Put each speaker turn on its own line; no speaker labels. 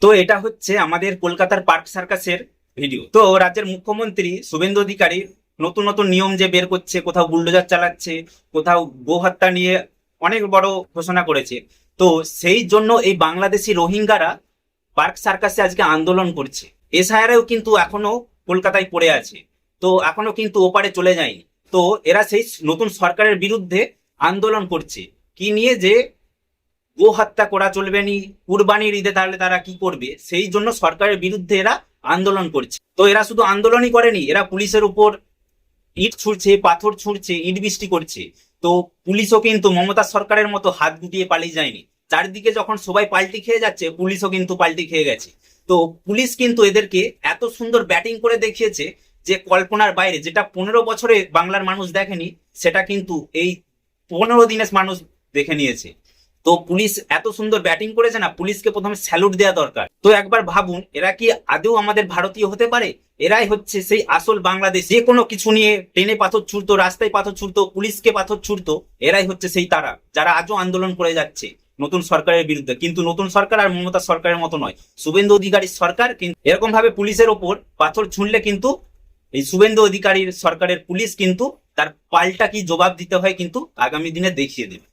তো এটা হচ্ছে আমাদের কলকাতার পার্ক সার্কাসের ভিডিও। তো রাজ্যের মুখ্যমন্ত্রী শুভেন্দু অধিকারী নতুন নতুন নিয়ম যে বের করছে, কোথাও বুলডোজার চালাচ্ছে, কোথাও গো হত্যা নিয়ে অনেক বড় ঘোষণা করেছে। তো সেই জন্য এই বাংলাদেশি রোহিঙ্গারা পার্ক সার্কাসে আজকে আন্দোলন করছে। এসআইআরও কিন্তু এখনো কলকাতায় পড়ে আছে, তো এখনো কিন্তু ওপারে চলে যায়নি। তো এরা সেই নতুন সরকারের বিরুদ্ধে আন্দোলন করছে কি নিয়ে, যে গো হত্যা করা চলবে নি, কুরবানির ঈদে তাহলে তারা কি করবে, সেই জন্য সরকারের বিরুদ্ধে এরা আন্দোলন করছে। তো এরা শুধু আন্দোলনই করেনি, এরা পুলিশের উপর ইট ছুঁড়ছে, পাথর ছুঁড়ছে, ইট বৃষ্টি করছে। তো পুলিশও কিন্তু মমতা সরকারের মতো হাত গুটিয়ে পালিয়ে যায়নি। চারদিকে যখন সবাই পাল্টি খেয়ে যাচ্ছে, পুলিশও কিন্তু পাল্টি খেয়ে গেছে। তো পুলিশ কিন্তু এদেরকে এত সুন্দর ব্যাটিং করে দেখিয়েছে যে কল্পনার বাইরে, যেটা 15 বছরে বাংলার মানুষ দেখেনি, সেটা কিন্তু এই 15 দিনের মানুষ দেখে নিয়েছে। তো পুলিশ এত সুন্দর ব্যাটিং করেছে না, পুলিশকে প্রথমে স্যালুট দেওয়া দরকার। তো একবার ভাবুন, এরা কি আদৌ আমাদের ভারতীয় হতে পারে? এরাই হচ্ছে সেই আসল বাংলাদেশ। যে কোনো কিছু নিয়ে ট্রেনে পাথর ছুড়তো, রাস্তায় পাথর ছুড়তো, পুলিশকে পাথর ছুড়তো, এরাই হচ্ছে সেই তারা যারা আজও আন্দোলন করে যাচ্ছে নতুন সরকারের বিরুদ্ধে। কিন্তু নতুন সরকার আর মমতা সরকারের মতো নয়, শুভেন্দু অধিকারীর সরকার কিন্তু এরকম ভাবে পুলিশের ওপর পাথর ছুঁড়লে কিন্তু এই শুভেন্দু অধিকারীর সরকারের পুলিশ কিন্তু তার পাল্টা কি জবাব দিতে হয় কিন্তু আগামী দিনে দেখিয়ে দেবে।